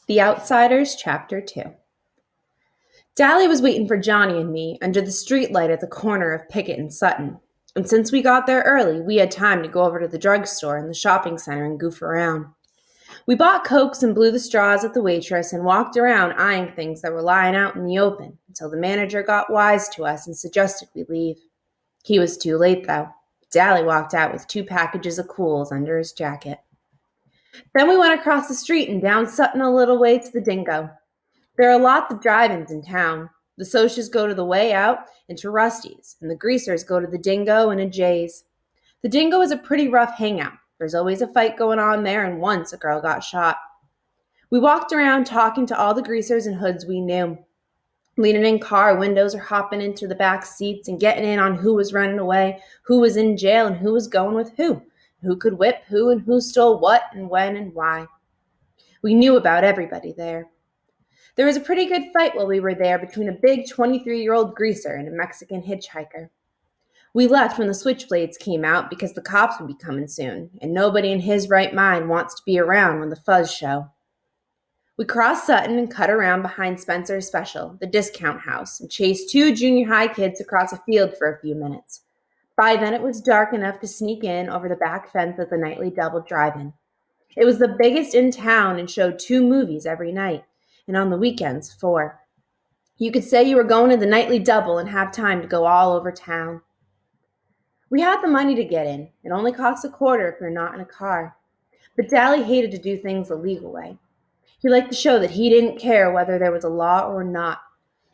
The Outsiders, Chapter 2. Dally was waiting for Johnny and me under the streetlight at the corner of Pickett and Sutton. And since we got there early, we had time to go over to the drugstore and the shopping center and goof around. We bought Cokes and blew the straws at the waitress and walked around eyeing things that were lying out in the open until the manager got wise to us and suggested we leave. He was too late, though. Dally walked out with 2 packages of Cools under his jacket. Then we went across the street and down Sutton a little way to the Dingo. There are lots of drive-ins in town. The Socias go to the Way Out and to Rusty's, and the Greasers go to the Dingo and a Jay's. The Dingo is a pretty rough hangout. There's always a fight going on there, and once a girl got shot. We walked around talking to all the Greasers and hoods we knew, leaning in car windows or hopping into the back seats and getting in on who was running away, who was in jail, and who was going with who could whip who and who stole what and when and why. We knew about everybody there. There was a pretty good fight while we were there between a big 23-year-old greaser and a Mexican hitchhiker. We left when the switchblades came out because the cops would be coming soon, and nobody in his right mind wants to be around when the fuzz show. We crossed Sutton and cut around behind Spencer's Special, the discount house, and chased 2 junior high kids across a field for a few minutes. By then it was dark enough to sneak in over the back fence of the Nightly Double drive-in. It was the biggest in town and showed 2 movies every night, and on the weekends 4. You could say you were going to the Nightly Double and have time to go all over town. We had the money to get in. It only costs a quarter if you're not in a car. But Dally hated to do things the legal way. He liked to show that he didn't care whether there was a law or not.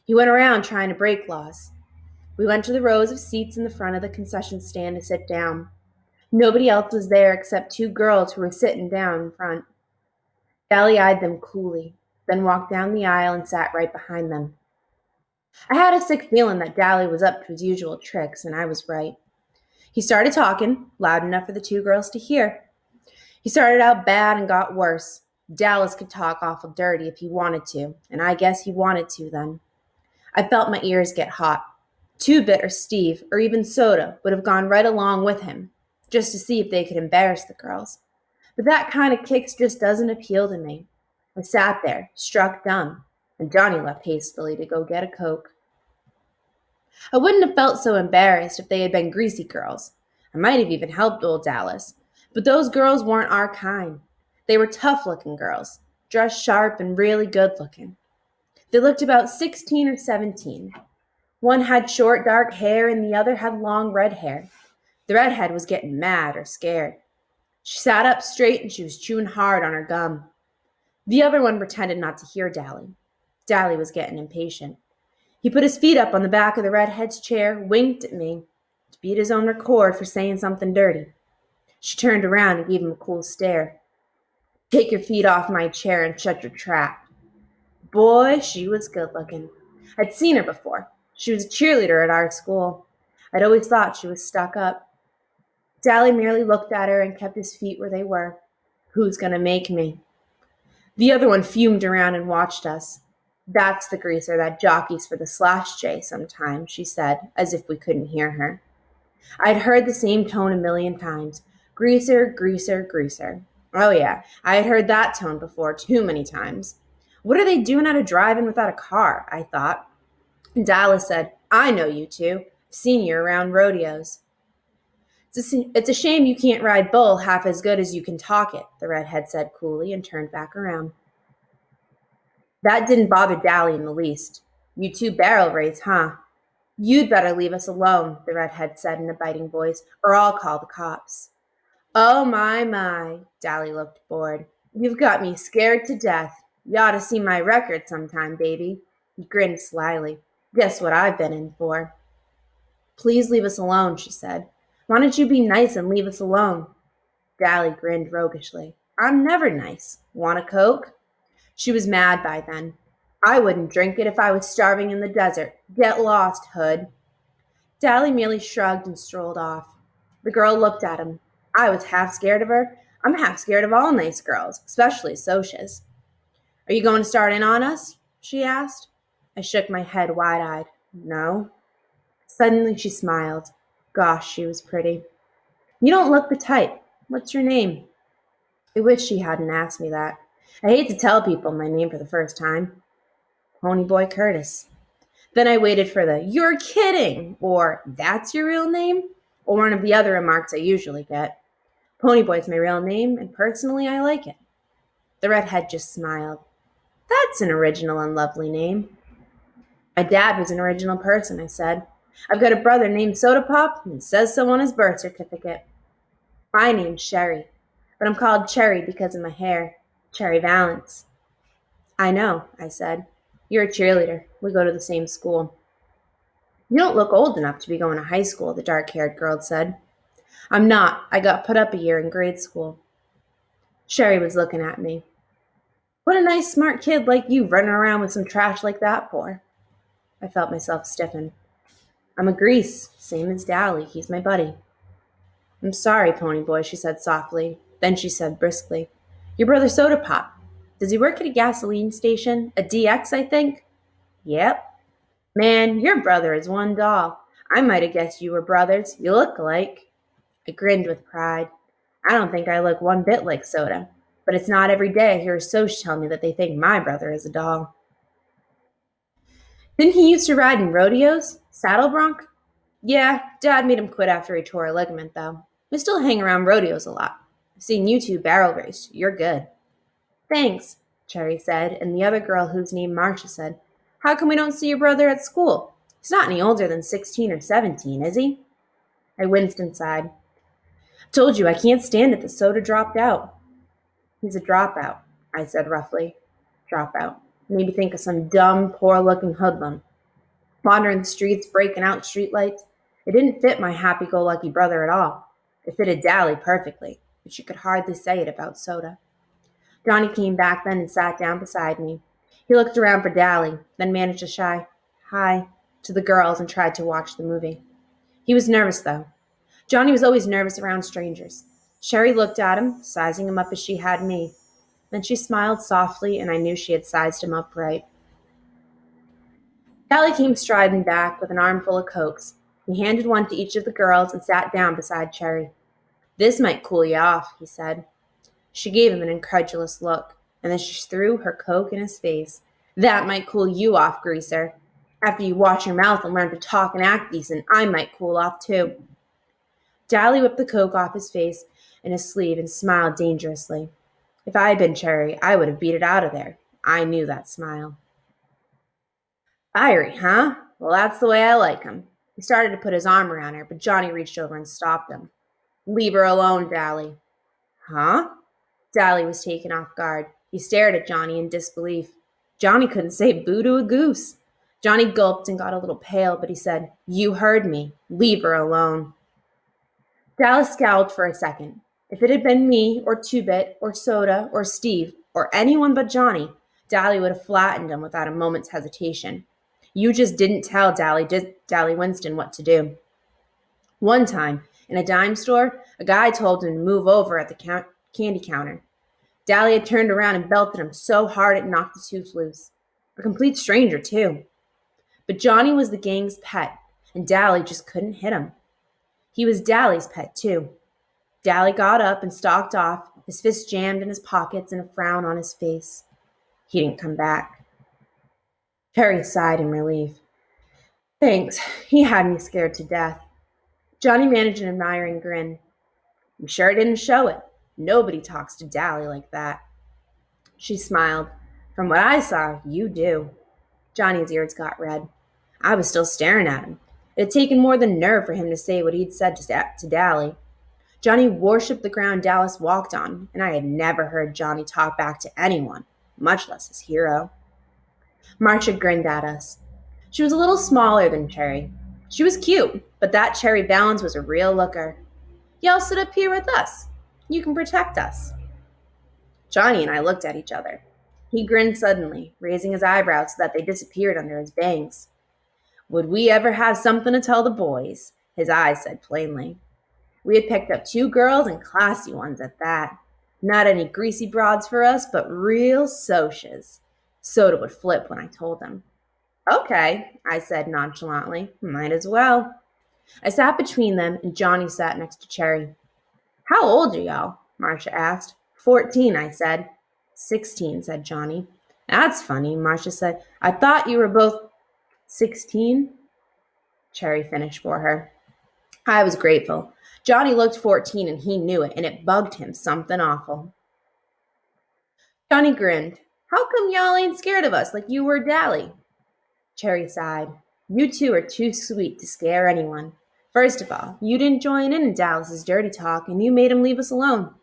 He went around trying to break laws. We went to the rows of seats in the front of the concession stand to sit down. Nobody else was there except 2 girls who were sitting down in front. Dally eyed them coolly, then walked down the aisle and sat right behind them. I had a sick feeling that Dally was up to his usual tricks, and I was right. He started talking, loud enough for the 2 girls to hear. He started out bad and got worse. Dallas could talk awful dirty if he wanted to, and I guess he wanted to then. I felt my ears get hot. 2-Bit or Steve, or even Soda, would have gone right along with him, just to see if they could embarrass the girls. But that kind of kicks just doesn't appeal to me. I sat there, struck dumb, and Johnny left hastily to go get a Coke. I wouldn't have felt so embarrassed if they had been greasy girls. I might have even helped old Dallas. But those girls weren't our kind. They were tough-looking girls, dressed sharp and really good-looking. They looked about 16 or 17. One had short, dark hair, and the other had long red hair. The redhead was getting mad or scared. She sat up straight and she was chewing hard on her gum. The other one pretended not to hear Dally. Dally was getting impatient. He put his feet up on the back of the redhead's chair, winked at me, to beat his own record for saying something dirty. She turned around and gave him a cool stare. "Take your feet off my chair and shut your trap." Boy, she was good-looking. I'd seen her before. She was a cheerleader at our school. I'd always thought she was stuck up. Dally merely looked at her and kept his feet where they were. Who's gonna make me? The other one fumed around and watched us. "That's the greaser that jockeys for the Slash J sometimes," she said, as if we couldn't hear her. I'd heard the same tone a million times. Greaser, greaser, greaser. Oh yeah, I had heard that tone before too many times. What are they doing at a drive-in without a car? I thought. And Dallas said, "I know you 2. I've seen you around rodeos." It's a shame you can't ride bull half as good as you can talk it," the redhead said coolly and turned back around. That didn't bother Dally in the least. "You 2 barrel race, huh?" "You'd better leave us alone," the redhead said in a biting voice, "or I'll call the cops." "Oh, my, Dally looked bored. "You've got me scared to death. You ought to see my record sometime, baby." He grinned slyly. "Guess what I've been in for." "Please leave us alone," she said. "Why don't you be nice and leave us alone?" Dally grinned roguishly. "I'm never nice. Want a Coke?" She was mad by then. "I wouldn't drink it if I was starving in the desert. Get lost, hood." Dally merely shrugged and strolled off. The girl looked at him. I was half scared of her. I'm half scared of all nice girls, especially Socias. "Are you going to start in on us?" she asked. I shook my head wide-eyed. "No." Suddenly she smiled. Gosh, she was pretty. "You don't look the type. What's your name?" I wish she hadn't asked me that. I hate to tell people my name for the first time. Ponyboy Curtis. Then I waited for the "you're kidding" or "that's your real name" or one of the other remarks I usually get. Ponyboy's my real name, and personally I like it. The redhead just smiled. That's an original and lovely name. My dad was an original person, I said. I've got a brother named Soda Pop, and it says so on his birth certificate. My name's Sherry, but I'm called Cherry because of my hair. Cherry Valance. I know, I said. You're a cheerleader. We go to the same school. You don't look old enough to be going to high school, the dark-haired girl said. I'm not. I got put up a year in grade school. Sherry was looking at me. What a nice, smart kid like you running around with some trash like that for. I felt myself stiffen. I'm a grease, same as Dally. He's my buddy. I'm sorry, Ponyboy, she said softly. Then she said briskly, Your brother Soda Pop. Does he work at a gasoline station? A DX, I think? Yep. Man, your brother is one doll. I might have guessed you were brothers. You look alike. I grinned with pride. I don't think I look one bit like Soda, but it's not every day I hear a Soch tell me that they think my brother is a doll. Didn't he used to ride in rodeos? Saddle bronc? Yeah, Dad made him quit after he tore a ligament, though. We still hang around rodeos a lot. I've seen you two barrel race. You're good. Thanks, Cherry said, and the other girl whose name Marcia said, How come we don't see your brother at school? He's not any older than 16 or 17, is he? I winced inside. Told you I can't stand it that Soda dropped out. He's a dropout, I said roughly. Dropout. Made me think of some dumb, poor-looking hoodlum. Wandering the streets, breaking out streetlights. It didn't fit my happy-go-lucky brother at all. It fitted Dally perfectly, but she could hardly say it about Soda. Johnny came back then and sat down beside me. He looked around for Dally, then managed a shy hi to the girls and tried to watch the movie. He was nervous, though. Johnny was always nervous around strangers. Sherry looked at him, sizing him up as she had me. Then she smiled softly, and I knew she had sized him up right. Dally came striding back with an armful of Cokes. He handed one to each of the girls and sat down beside Cherry. This might cool you off, he said. She gave him an incredulous look, and then she threw her Coke in his face. That might cool you off, greaser. After you wash your mouth and learn to talk and act decent, I might cool off too. Dally whipped the Coke off his face and his sleeve and smiled dangerously. If I had been Cherry, I would have beat it out of there. I knew that smile. Fiery, huh? Well, that's the way I like him. He started to put his arm around her, but Johnny reached over and stopped him. Leave her alone, Dally. Huh? Dally was taken off guard. He stared at Johnny in disbelief. Johnny couldn't say boo to a goose. Johnny gulped and got a little pale, but he said, You heard me. Leave her alone. Dally scowled for a second. If it had been me, or Two-Bit, or Soda, or Steve, or anyone but Johnny, Dally would have flattened him without a moment's hesitation. You just didn't tell Dally Winston what to do. One time, in a dime store, a guy told him to move over at the candy counter. Dally had turned around and belted him so hard it knocked the tooth loose. A complete stranger, too. But Johnny was the gang's pet, and Dally just couldn't hit him. He was Dally's pet, too. Dally got up and stalked off, his fists jammed in his pockets and a frown on his face. He didn't come back. Cherry sighed in relief. Thanks. He had me scared to death. Johnny managed an admiring grin. I'm sure it didn't show it. Nobody talks to Dally like that. She smiled. From what I saw, you do. Johnny's ears got red. I was still staring at him. It had taken more than nerve for him to say what he'd said to Dally. Johnny worshipped the ground Dallas walked on, and I had never heard Johnny talk back to anyone, much less his hero. Marcia grinned at us. She was a little smaller than Cherry. She was cute, but that Cherry Valance was a real looker. Y'all sit up here with us. You can protect us. Johnny and I looked at each other. He grinned suddenly, raising his eyebrows so that they disappeared under his bangs. Would we ever have something to tell the boys? His eyes said plainly. We had picked up 2 girls and classy ones at that. Not any greasy broads for us, but real Soches. Soda would flip when I told him. Okay, I said nonchalantly. Might as well. I sat between them, and Johnny sat next to Cherry. How old are y'all? Marcia asked. 14, I said. "16," said Johnny. "That's funny," Marcia said. "I thought you were both 16?" Cherry finished for her. I was grateful. Johnny looked 14 and he knew it, and it bugged him something awful. Johnny grinned. "How come y'all ain't scared of us like you were Dally?" Cherry sighed. "You two are too sweet to scare anyone. First of all, you didn't join in Dallas's dirty talk, and you made him leave us alone.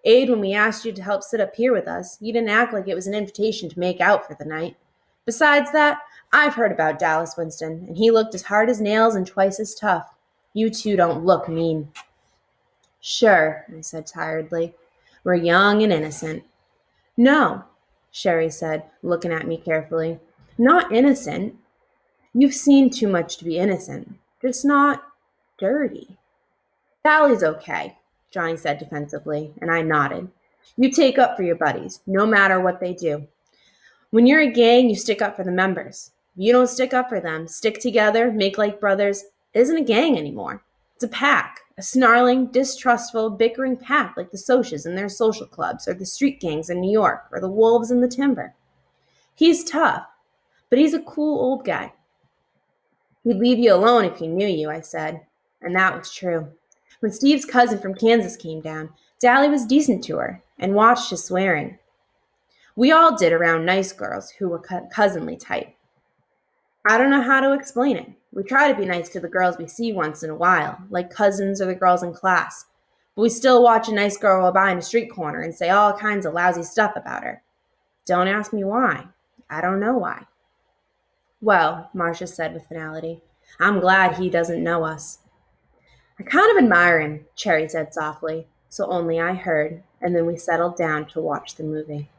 Aid, when we asked you to help sit up here with us, you didn't act like it was an invitation to make out for the night. Besides that, I've heard about Dallas Winston, and he looked as hard as nails and twice as tough. You two don't look mean." "Sure," I said tiredly. "We're young and innocent." "No," Sherry said, looking at me carefully. "Not innocent. You've seen too much to be innocent. Just not dirty." "Sally's okay," Johnny said defensively, and I nodded. "You take up for your buddies, no matter what they do. When you're a gang, you stick up for the members. If you don't stick up for them, stick together, make like brothers, it isn't a gang anymore. It's a pack, a snarling, distrustful, bickering pack like the Socias in their social clubs, or the street gangs in New York, or the wolves in the timber. He's tough, but he's a cool old guy." "He'd leave you alone if he knew you," I said. And that was true. When Steve's cousin from Kansas came down, Dally was decent to her and watched his swearing. We all did around nice girls who were cousinly type. I don't know how to explain it. We try to be nice to the girls we see once in a while, like cousins or the girls in class. But we still watch a nice girl walk by in a street corner and say all kinds of lousy stuff about her. Don't ask me why. I don't know why. "Well," Marcia said with finality, "I'm glad he doesn't know us." "I kind of admire him," Cherry said softly, so only I heard, and then we settled down to watch the movie.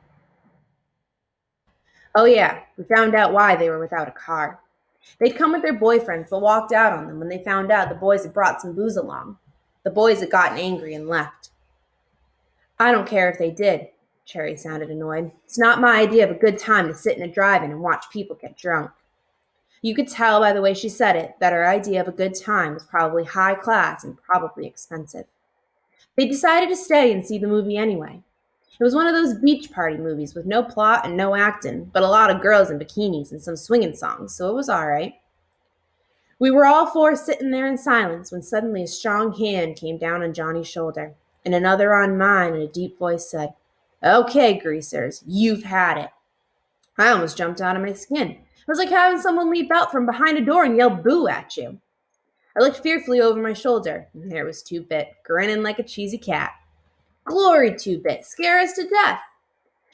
Oh yeah, we found out why they were without a car. They'd come with their boyfriends but walked out on them when they found out the boys had brought some booze along. The boys had gotten angry and left. "I don't care if they did," Cherry sounded annoyed. "It's not my idea of a good time to sit in a drive-in and watch people get drunk." You could tell by the way she said it that her idea of a good time was probably high class and probably expensive. They decided to stay and see the movie anyway. It was one of those beach party movies with no plot and no acting, but a lot of girls in bikinis and some swinging songs, so it was all right. We were all four sitting there in silence when suddenly a strong hand came down on Johnny's shoulder, and another on mine, and a deep voice said, "Okay, greasers, you've had it." I almost jumped out of my skin. It was like having someone leap out from behind a door and yell boo at you. I looked fearfully over my shoulder, and there was Two-Bit, grinning like a cheesy cat. Glory, Two-Bit, scare us to death.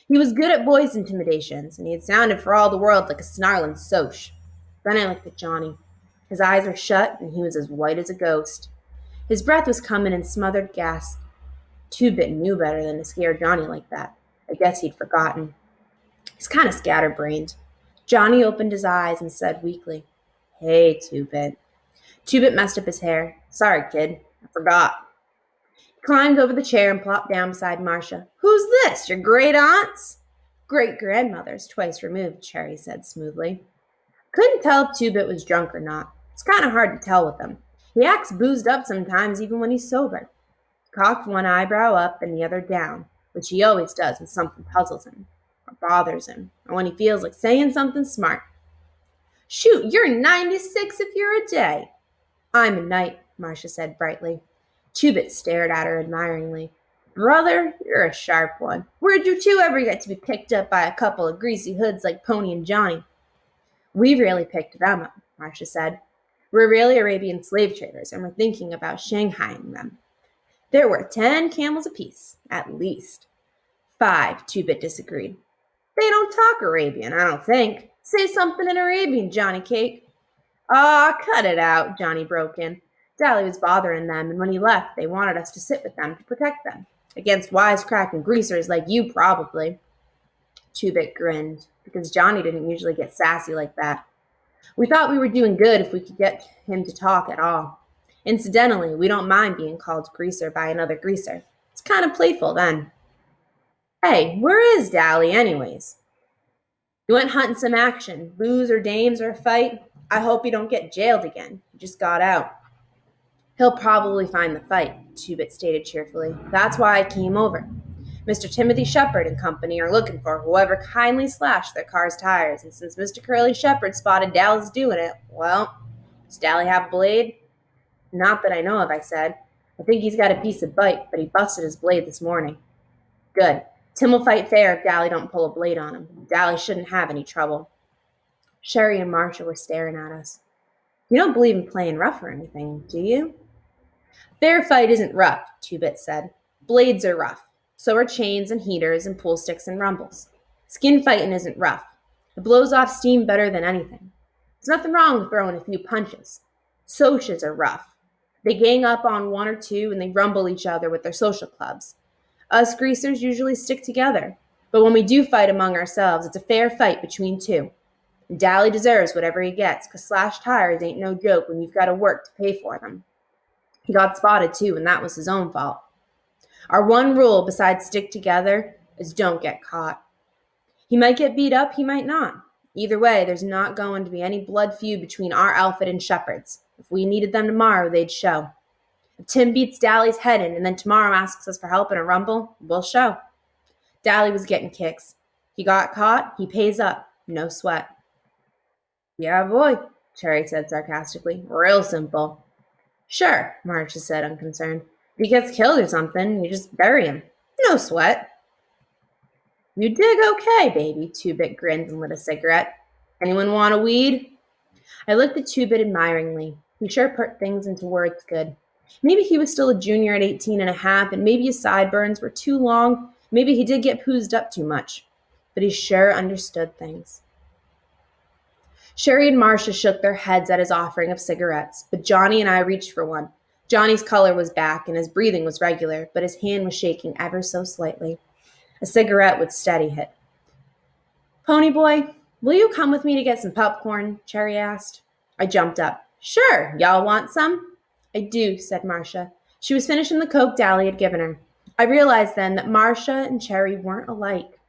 He was good at voice intimidations, and he had sounded for all the world like a snarling Soch. Then I looked at Johnny. His eyes were shut, and he was as white as a ghost. His breath was coming in smothered gasps. Two-Bit knew better than to scare Johnny like that. I guess he'd forgotten. He's kind of scatterbrained. Johnny opened his eyes and said weakly, "Hey, Two-Bit." Two-Bit messed up his hair. "Sorry, kid. I forgot." He climbed over the chair and plopped down beside Marcia. "Who's this? Your great aunts?" "Great-grandmothers, twice removed," Cherry said smoothly. Couldn't tell if Two-Bit was drunk or not. It's kind of hard to tell with him. He acts boozed up sometimes even when he's sober. He cocked one eyebrow up and the other down, which he always does when something puzzles him, or bothers him, or when he feels like saying something smart. "Shoot, you're 96 if you're a day." "I'm a knight," Marcia said brightly. Two-Bit stared at her admiringly. "Brother, you're a sharp one. Where'd you two ever get to be picked up by a couple of greasy hoods like Pony and Johnny?" "We really picked them up," Marcia said. "We're really Arabian slave traders, and we're thinking about shanghaiing them. They're worth 10 camels apiece, at least." "5," Two-Bit disagreed. "They don't talk Arabian, I don't think. Say something in Arabian, Johnny Cake." "Aw, cut it out," Johnny broke in. "Dally was bothering them, and when he left, they wanted us to sit with them to protect them. Against wisecracking greasers like you, probably." Two-Bit grinned, because Johnny didn't usually get sassy like that. We thought we were doing good if we could get him to talk at all. Incidentally, we don't mind being called greaser by another greaser. It's kind of playful then. "Hey, where is Dally anyways?" "He went hunting some action, booze or dames or a fight. I hope he don't get jailed again. He just got out." "He'll probably find the fight," Two-Bit stated cheerfully. "That's why I came over. Mr. Timothy Shepard and company are looking for whoever kindly slashed their car's tires, and since Mr. Curly Shepard spotted Dallas doing it, well, does Dally have a blade? Not that I know of, I said. I think he's got a piece of bite, but he busted his blade this morning. Good. Tim will fight fair if Dally don't pull a blade on him. Dally shouldn't have any trouble. Sherry and Marcia were staring at us. You don't believe in playing rough or anything, do you? Fair fight isn't rough, Two-Bit said. Blades are rough. So are chains and heaters and pool sticks and rumbles. Skin fighting isn't rough. It blows off steam better than anything. There's nothing wrong with throwing a few punches. Socias are rough. They gang up on one or two and they rumble each other with their social clubs. Us greasers usually stick together. But when we do fight among ourselves, it's a fair fight between two. And Dally deserves whatever he gets, 'cause slashed tires ain't no joke when you've got to work to pay for them. He got spotted too, and that was his own fault. Our one rule besides stick together is don't get caught. He might get beat up, he might not. Either way, there's not going to be any blood feud between our outfit and Shepard's. If we needed them tomorrow, they'd show. If Tim beats Dally's head in and then tomorrow asks us for help in a rumble, we'll show. Dally was getting kicks. He got caught, he pays up. No sweat. Yeah, boy, Cherry said sarcastically. Real simple. Sure, Marcia said, unconcerned. If he gets killed or something, you just bury him. No sweat. You dig okay, baby, Two-Bit grinned and lit a cigarette. Anyone want a weed? I looked at Two-Bit admiringly. He sure put things into words good. Maybe he was still a junior at 18 and a half, and maybe his sideburns were too long. Maybe he did get poozed up too much. But he sure understood things. Sherry and Marcia shook their heads at his offering of cigarettes, but Johnny and I reached for one. Johnny's color was back and his breathing was regular, but his hand was shaking ever so slightly. A cigarette would steady it. Pony boy, will you come with me to get some popcorn? Cherry asked. I jumped up. Sure, y'all want some? I do, said Marcia. She was finishing the Coke Dally had given her. I realized then that Marcia and Cherry weren't alike.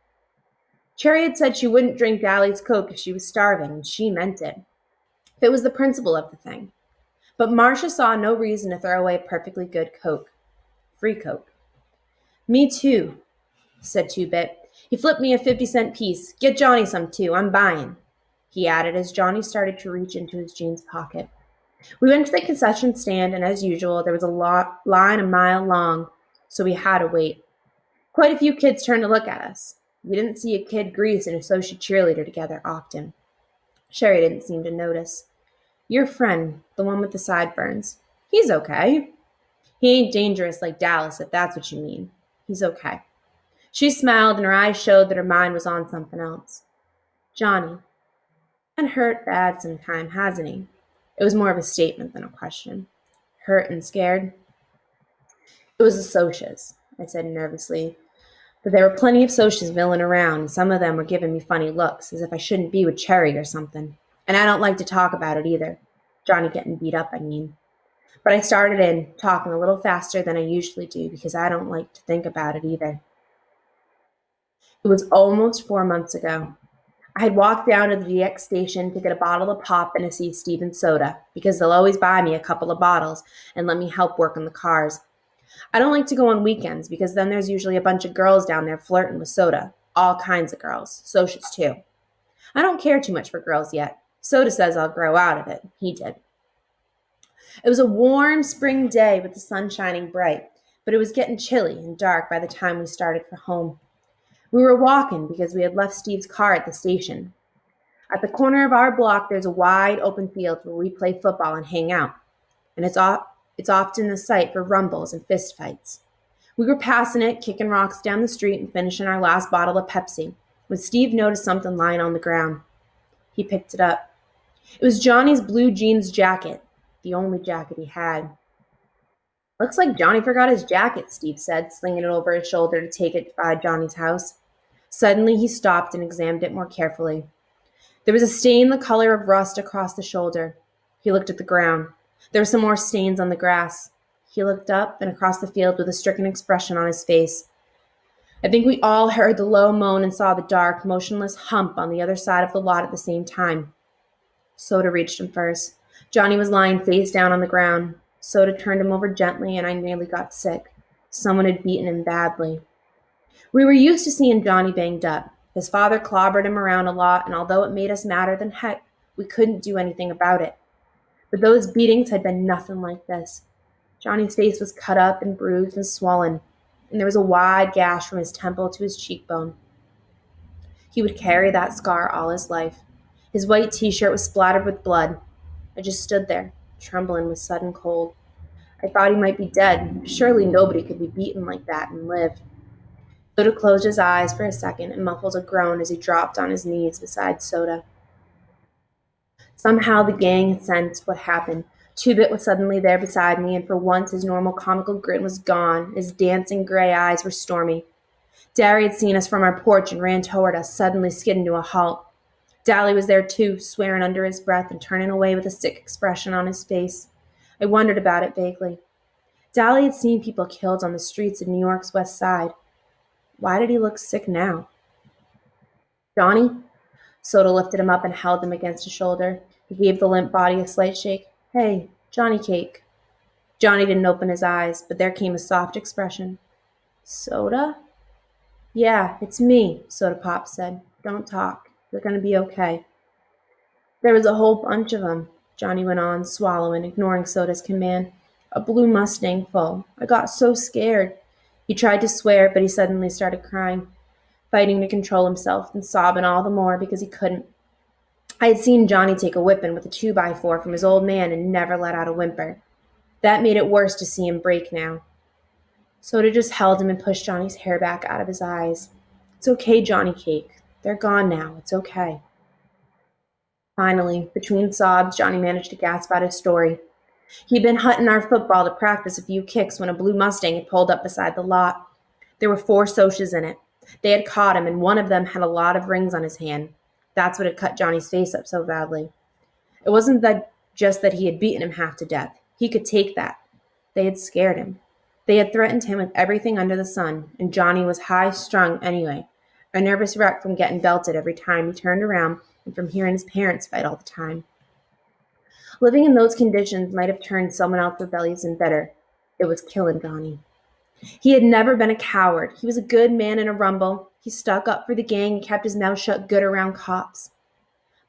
Cherry had said she wouldn't drink Dally's Coke if she was starving, and she meant it. It was the principle of the thing. But Marcia saw no reason to throw away a perfectly good Coke. Free Coke. Me too, said Two-Bit. He flipped me a 50-cent piece. Get Johnny some too, I'm buying, he added as Johnny started to reach into his jeans pocket. We went to the concession stand, and as usual, there was a line a mile long, so we had to wait. Quite a few kids turned to look at us. We didn't see a kid grease and a social cheerleader together often. Sherry didn't seem to notice. Your friend, the one with the sideburns. He's okay. He ain't dangerous like Dallas, if that's what you mean. He's okay. She smiled, and her eyes showed that her mind was on something else. Johnny. Been hurt bad sometime, hasn't he? It was more of a statement than a question. Hurt and scared? It was the Socias, I said nervously. But there were plenty of Socias milling around, and some of them were giving me funny looks, as if I shouldn't be with Cherry or something. And I don't like to talk about it either. Johnny getting beat up, I mean. But I started in, talking a little faster than I usually do, because I don't like to think about it either. It was almost 4 months ago. I had walked down to the DX station to get a bottle of pop and a C. Stevens soda, because they'll always buy me a couple of bottles and let me help work on the cars. I don't like to go on weekends, because then there's usually a bunch of girls down there flirting with soda. All kinds of girls. Socias, too. I don't care too much for girls yet. Soda says I'll grow out of it. He did. It was a warm spring day with the sun shining bright, but it was getting chilly and dark by the time we started for home. We were walking because we had left Steve's car at the station. At the corner of our block, there's a wide open field where we play football and hang out, and it's often the site for rumbles and fistfights. We were passing it, kicking rocks down the street and finishing our last bottle of Pepsi, when Steve noticed something lying on the ground. He picked it up. It was Johnny's blue jeans jacket, the only jacket he had. Looks like Johnny forgot his jacket, Steve said, slinging it over his shoulder to take it by Johnny's house. Suddenly he stopped and examined it more carefully. There was a stain the color of rust across the shoulder. He looked at the ground. There were some more stains on the grass. He looked up and across the field with a stricken expression on his face. I think we all heard the low moan and saw the dark, motionless hump on the other side of the lot at the same time. Soda reached him first. Johnny was lying face down on the ground. Soda turned him over gently, and I nearly got sick. Someone had beaten him badly. We were used to seeing Johnny banged up. His father clobbered him around a lot, and although it made us madder than heck, we couldn't do anything about it. But those beatings had been nothing like this. Johnny's face was cut up and bruised and swollen, and there was a wide gash from his temple to his cheekbone. He would carry that scar all his life. His white t-shirt was splattered with blood. I just stood there, trembling with sudden cold. I thought he might be dead. Surely nobody could be beaten like that and live. Soda closed his eyes for a second and muffled a groan as he dropped on his knees beside Soda. Somehow the gang had sensed what happened. Two-Bit was suddenly there beside me, and for once his normal comical grin was gone. His dancing gray eyes were stormy. Derry had seen us from our porch and ran toward us, suddenly skidding to a halt. Dally was there too, swearing under his breath and turning away with a sick expression on his face. I wondered about it vaguely. Dally had seen people killed on the streets of New York's West Side. Why did he look sick now? Johnny? Soda lifted him up and held him against his shoulder. He gave the limp body a slight shake. Hey, Johnny Cake. Johnny didn't open his eyes, but there came a soft expression. Soda? Yeah, it's me, Soda Pop said. Don't talk. You're going to be okay. There was a whole bunch of 'em, Johnny went on, swallowing, ignoring Soda's command. A blue Mustang full. I got so scared. He tried to swear, but he suddenly started crying, fighting to control himself and sobbing all the more because he couldn't. I had seen Johnny take a whipping with a 2x4 from his old man and never let out a whimper. That made it worse to see him break now. Soda just held him and pushed Johnny's hair back out of his eyes. It's okay, Johnny Cake. They're gone now. It's okay. Finally, between sobs, Johnny managed to gasp out his story. He'd been hunting our football to practice a few kicks when a blue Mustang had pulled up beside the lot. There were 4 Socs in it. They had caught him, and one of them had a lot of rings on his hand. That's what had cut Johnny's face up so badly. It wasn't just that he had beaten him half to death. He could take that. They had scared him. They had threatened him with everything under the sun, and Johnny was high-strung anyway, a nervous wreck from getting belted every time he turned around and from hearing his parents fight all the time. Living in those conditions might have turned someone else rebellious and bitter. It was killing Johnny. He had never been a coward. He was a good man in a rumble. He stuck up for the gang and kept his mouth shut good around cops.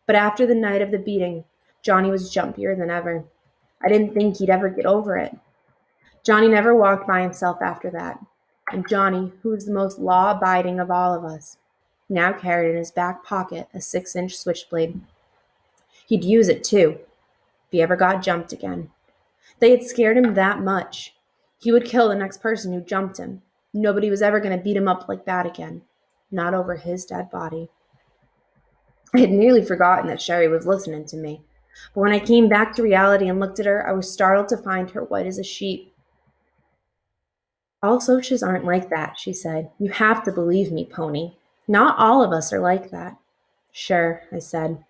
But after the night of the beating, Johnny was jumpier than ever. I didn't think he'd ever get over it. Johnny never walked by himself after that. And Johnny, who was the most law-abiding of all of us, now carried in his back pocket a 6-inch switchblade. He'd use it, too, if he ever got jumped again. They had scared him that much. He would kill the next person who jumped him. Nobody was ever going to beat him up like that again. Not over his dead body. I had nearly forgotten that Sherry was listening to me. But when I came back to reality and looked at her, I was startled to find her white as a sheet. All Socs aren't like that, she said. You have to believe me, Pony. Not all of us are like that. Sure, I said.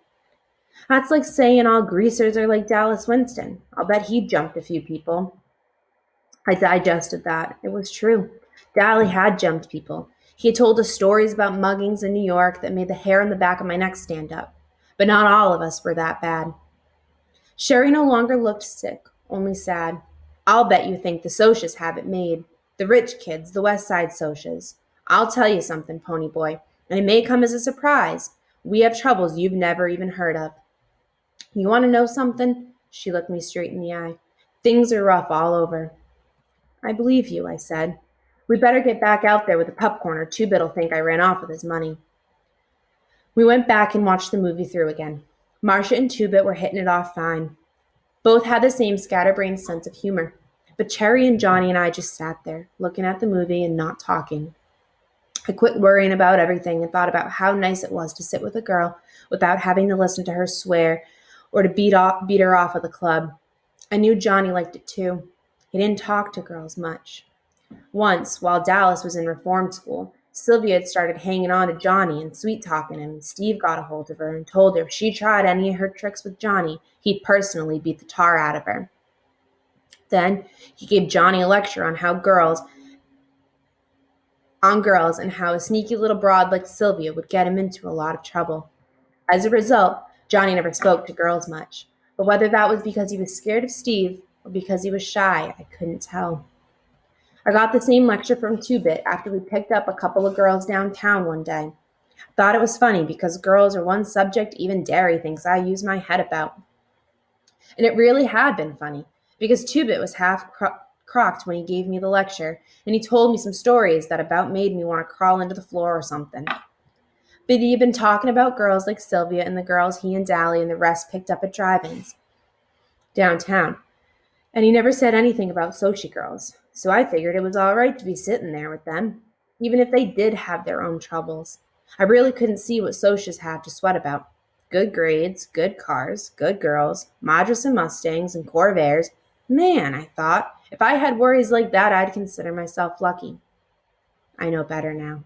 That's like saying all greasers are like Dallas Winston. I'll bet he jumped a few people. I digested that. It was true. Dally had jumped people. He had told us stories about muggings in New York that made the hair on the back of my neck stand up. But not all of us were that bad. Sherry no longer looked sick, only sad. I'll bet you think the Socs have it made. The rich kids, the West Side Socs. I'll tell you something, Pony Boy, and it may come as a surprise. We have troubles you've never even heard of. You want to know something? She looked me straight in the eye. Things are rough all over. I believe you, I said. We'd better get back out there with the popcorn or Two-Bit'll think I ran off with his money. We went back and watched the movie through again. Marcia and Two-Bit were hitting it off fine. Both had the same scatterbrained sense of humor. But Cherry and Johnny and I just sat there, looking at the movie and not talking. I quit worrying about everything and thought about how nice it was to sit with a girl without having to listen to her swear or to beat her off at the club. I knew Johnny liked it too. He didn't talk to girls much. Once, while Dallas was in reform school, Sylvia had started hanging on to Johnny and sweet-talking him, and Steve got a hold of her and told her if she tried any of her tricks with Johnny, he'd personally beat the tar out of her. Then he gave Johnny a lecture on girls and how a sneaky little broad like Sylvia would get him into a lot of trouble. As a result, Johnny never spoke to girls much, but whether that was because he was scared of Steve or because he was shy, I couldn't tell. I got the same lecture from Two-Bit after we picked up a couple of girls downtown one day. Thought it was funny because girls are one subject even Derry thinks I use my head about. And it really had been funny because Two-Bit was half crocked when he gave me the lecture, and he told me some stories that about made me want to crawl into the floor or something. But he had been talking about girls like Sylvia and the girls he and Dally and the rest picked up at drive-ins downtown. And he never said anything about Sochi girls, so I figured it was all right to be sitting there with them, even if they did have their own troubles. I really couldn't see what Sochas have to sweat about. Good grades, good cars, good girls, Madras and Mustangs and Corvairs. Man, I thought, if I had worries like that, I'd consider myself lucky. I know better now.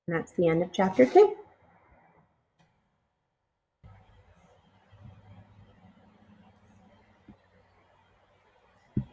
And that's the end of chapter 2.